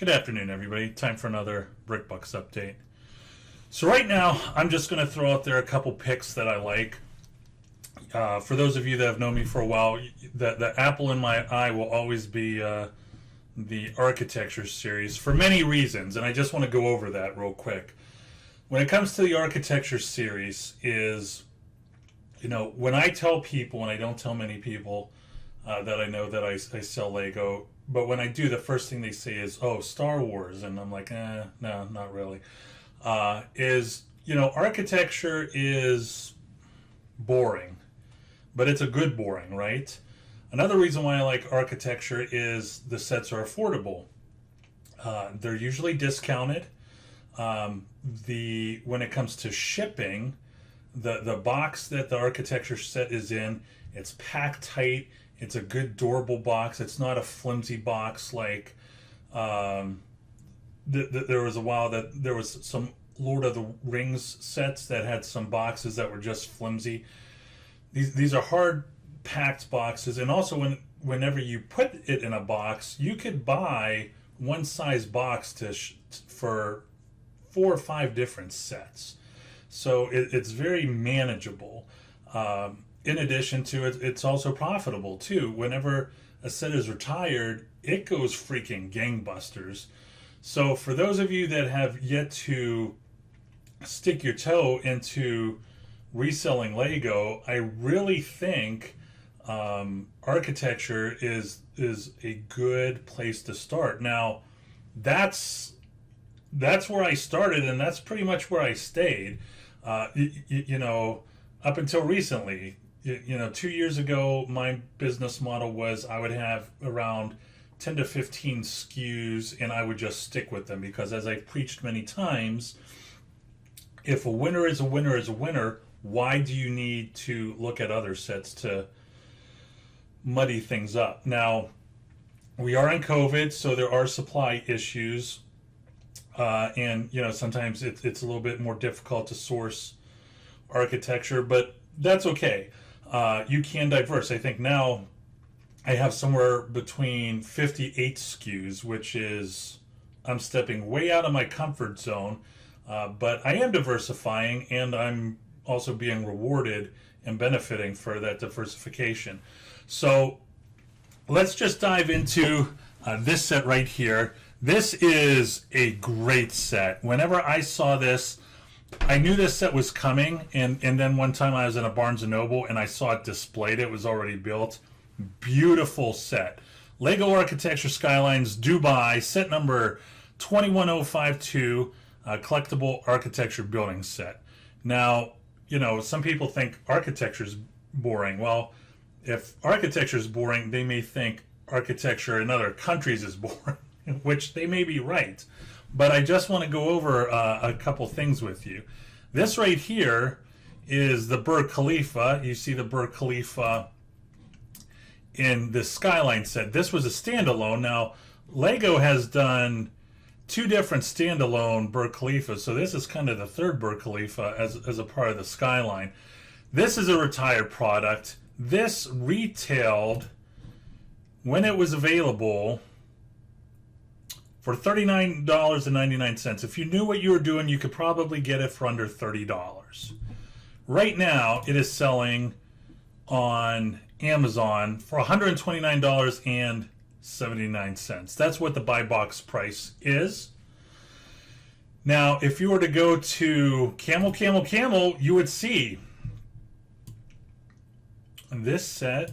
Good afternoon, everybody. Time for another BrickBucks update. So right now, I'm just going to throw out there a couple picks that I like. For those of you that have known me for a while, the apple in my eye will always be the architecture series for many reasons, and I just want to go over that real quick. When it comes to the architecture series is, when I tell people, and I don't tell many people that I know that I sell Lego, but when I do, the first thing they say is, oh, Star Wars. And I'm like, no, not really. Architecture is boring, but it's a good boring, right? Another reason why I like architecture is the sets are affordable. They're usually discounted. When it comes to shipping, the box that the architecture set is in, it's packed tight. It's a good, durable box. It's not a flimsy box like there was a while that there was some Lord of the Rings sets that had some boxes that were just flimsy. These are hard packed boxes, and also whenever you put it in a box, you could buy one size box for 4 or 5 different sets. So it's very manageable. In addition to it, it's also profitable too. Whenever a set is retired, it goes freaking gangbusters. So for those of you that have yet to stick your toe into reselling Lego, I really think architecture is a good place to start. Now, that's where I started, and that's pretty much where I stayed. Up until recently. 2 years ago, my business model was I would have around 10 to 15 SKUs, and I would just stick with them because, as I've preached many times, if a winner is a winner is a winner, why do you need to look at other sets to muddy things up? Now, we are in COVID, so there are supply issues, and sometimes it's a little bit more difficult to source architecture, but that's okay. You can diverse. I think now I have somewhere between 58 SKUs, which is, I'm stepping way out of my comfort zone, but I am diversifying, and I'm also being rewarded and benefiting for that diversification. So let's just dive into this set right here. This is a great set. Whenever I saw this, I knew this set was coming, and then one time I was in a Barnes & Noble and I saw it displayed. It was already built. Beautiful set. Lego Architecture Skylines Dubai, set number 21052, collectible architecture building set. Now, some people think architecture is boring. Well, if architecture is boring, they may think architecture in other countries is boring, which they may be right. But I just want to go over a couple things with you. This right here is the Burj Khalifa. You see the Burj Khalifa in this Skyline set. This was a standalone. Now, Lego has done 2 different standalone Burj Khalifa, so this is kind of the third Burj Khalifa as a part of the Skyline. This is a retired product. This retailed, when it was available, for $39.99. If you knew what you were doing, you could probably get it for under $30. Right now, it is selling on Amazon for $129.79. That's what the buy box price is. Now, if you were to go to Camel, you would see this set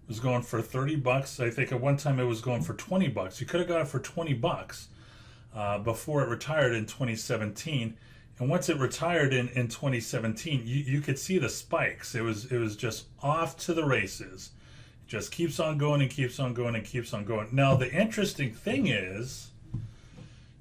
was going for $30. I think at one time it was going for $20. You could have got it for $20 before it retired in 2017. And once it retired in 2017, you could see the spikes. It was just off to the races. It just keeps on going and keeps on going and keeps on going. Now, the interesting thing is,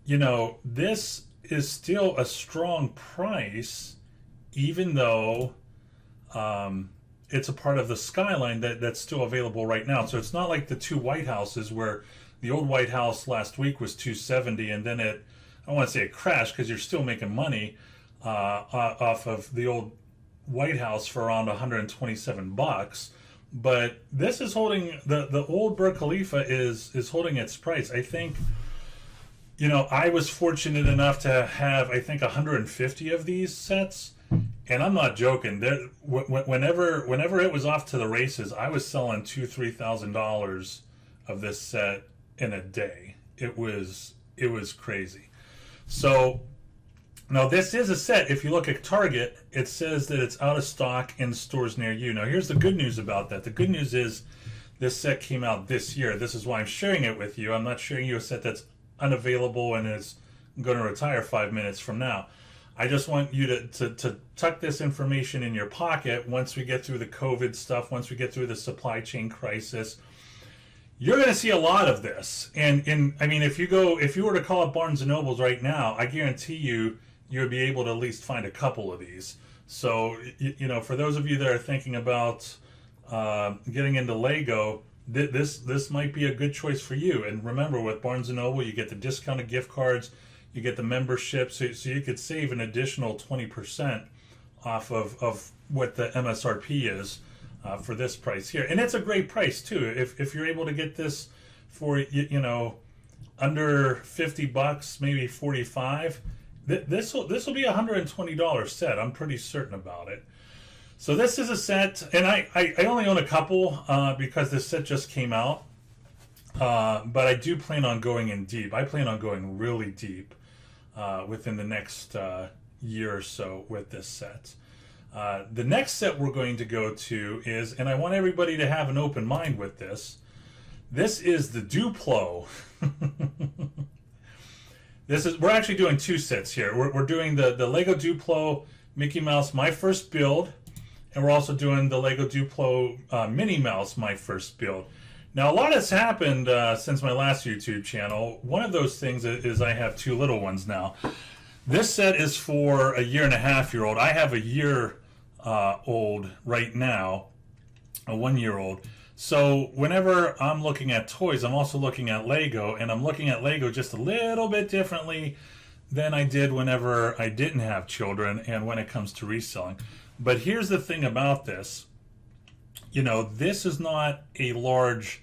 this is still a strong price, even though it's a part of the Skyline that's still available right now. So it's not like the 2 White Houses, where the old White House last week was $270, and then I don't want to say it crashed because you're still making money off of the old White House for around $127. But this is holding, the old Burj Khalifa is holding its price. I think you know, I was fortunate enough to have, I think, 150 of these sets. And I'm not joking. Whenever it was off to the races, I was selling $2,000-3,000 of this set in a day. It was crazy. So now this is a set. If you look at Target, it says that it's out of stock in stores near you. Now here's the good news about that. The good news is this set came out this year. This is why I'm sharing it with you. I'm not sharing you a set that's unavailable and is going to retire 5 minutes from now. I just want you to tuck this information in your pocket once we get through the COVID stuff, once we get through the supply chain crisis. You're going to see a lot of this. And I mean, if you were to call up Barnes & Nobles right now, I guarantee you would be able to at least find a couple of these. So, you know, for those of you that are thinking about getting into Lego, this might be a good choice for you. And remember, with Barnes & Noble, you get the discounted gift cards, you get the membership, so you could save an additional 20% off of what the MSRP is for this price here. And it's a great price too. If you're able to get this for, you know, under $50, maybe 45, this will be a $120 set. I'm pretty certain about it. So this is a set, and I only own a couple because this set just came out. But I do plan on going in deep. I plan on going really deep within the next year or so with this set. The next set we're going to go to is, and I want everybody to have an open mind with this, this is the Duplo. We're actually doing two sets here. We're doing the Lego Duplo Mickey Mouse My First Build, and we're also doing the Lego Duplo Minnie Mouse My First Build. Now, a lot has happened since my last YouTube channel. One of those things is I have two little ones now. This set is for a 1.5-year-old. I have a year old right now, a 1-year-old. So whenever I'm looking at toys, I'm also looking at Lego, and I'm looking at Lego just a little bit differently than I did whenever I didn't have children and when it comes to reselling. But here's the thing about this. You know, this is not a large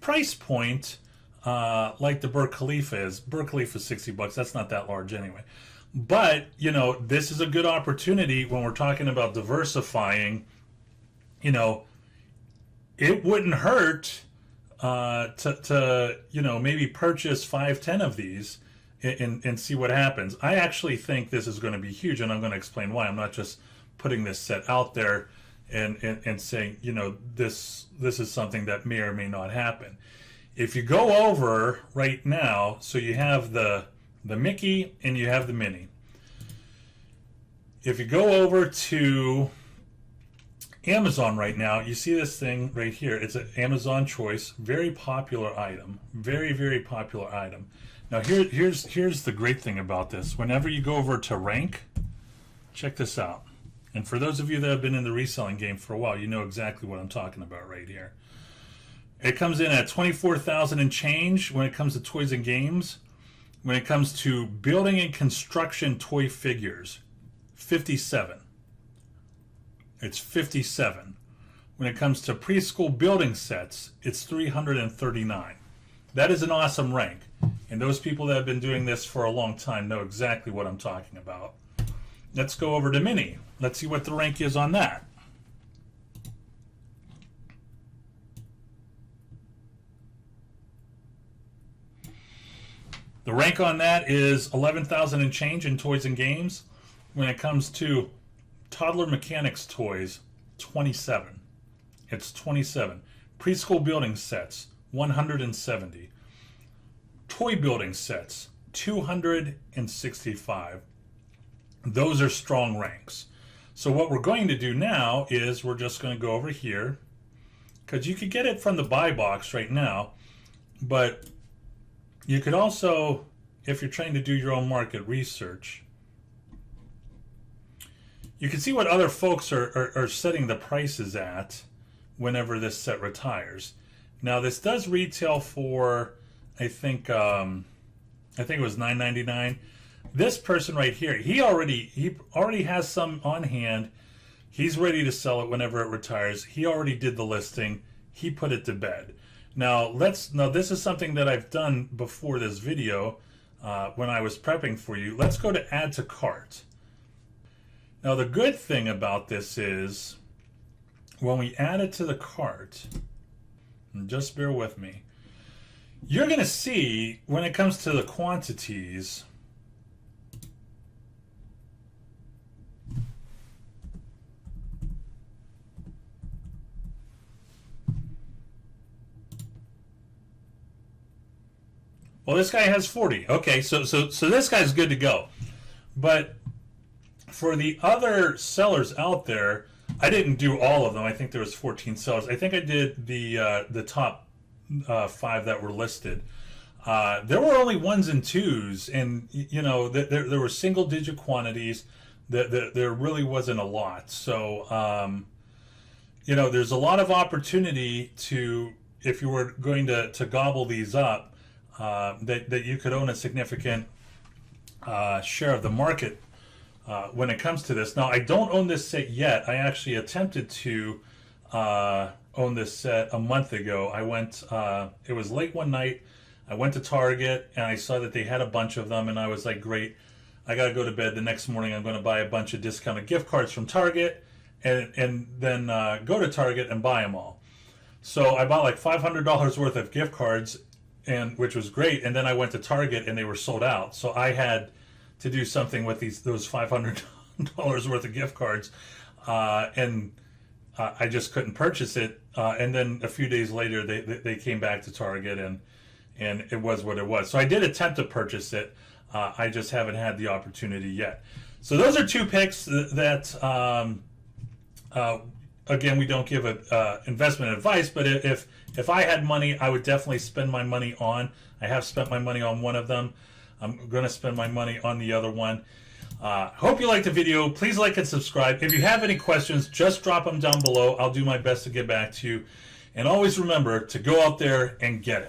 price point like the Burj Khalifa is. Burj Khalifa is $60. That's not that large anyway. But, you know, this is a good opportunity when we're talking about diversifying. You know, it wouldn't hurt to you know, maybe purchase 5-10 of these and see what happens. I actually think this is going to be huge, and I'm going to explain why. I'm not just putting this set out there and saying, you know, this is something that may or may not happen. If you go over right now, so you have the Mickey and you have the Minnie. If you go over to Amazon right now, you see this thing right here. It's an Amazon choice, very popular item, very, very popular item. Now here's the great thing about this. Whenever you go over to rank, check this out. And for those of you that have been in the reselling game for a while, you know exactly what I'm talking about right here. It comes in at 24,000 and change when it comes to toys and games. When it comes to building and construction toy figures, 57. It's 57. When it comes to preschool building sets, it's 339. That is an awesome rank. And those people that have been doing this for a long time know exactly what I'm talking about. Let's go over to Minnie. Let's see what the rank is on that. The rank on that is 11,000 and change in toys and games. When it comes to toddler mechanics toys, 27. It's 27. Preschool building sets, 170. Toy building sets, 265. Those are strong ranks. So what we're going to do now is we're just going to go over here, because you could get it from the buy box right now, but you could also, if you're trying to do your own market research, you can see what other folks are setting the prices at whenever this set retires. Now this does retail for, I think it was $9.99. This person right here, he already has some on hand. He's ready to sell it whenever it retires. He already did the listing. He put it to bed. Now this is something that I've done before this video. when I was prepping for you. Let's go to add to cart. Now the good thing about this is when we add it to the cart, and just bear with me, you're going to see when it comes to the quantities, well, this guy has 40. Okay, so this guy's good to go. But for the other sellers out there, I didn't do all of them. I think there was 14 sellers. I think I did the top 5 that were listed. There were only 1s and 2s, and you know there were single-digit quantities. There really wasn't a lot. So you know, there's a lot of opportunity to, if you were going to gobble these up, that you could own a significant share of the market when it comes to this. Now, I don't own this set yet. I actually attempted to own this set a month ago. I went, it was late one night. I went to Target and I saw that they had a bunch of them, and I was like, great, I got to go to bed. The next morning, I'm going to buy a bunch of discounted gift cards from Target and then go to Target and buy them all. So I bought like $500 worth of gift cards, and which was great. And then I went to Target and they were sold out. So I had to do something with those $500 worth of gift cards, and I just couldn't purchase it. And then a few days later, they came back to Target, and it was what it was. So I did attempt to purchase it. I just haven't had the opportunity yet. So those are 2 picks that, again, we don't give investment advice, but if I had money, I would definitely spend my money on. I have spent my money on one of them. I'm going to spend my money on the other one. Hope you liked the video. Please like and subscribe. If you have any questions, just drop them down below. I'll do my best to get back to you. And always remember to go out there and get it.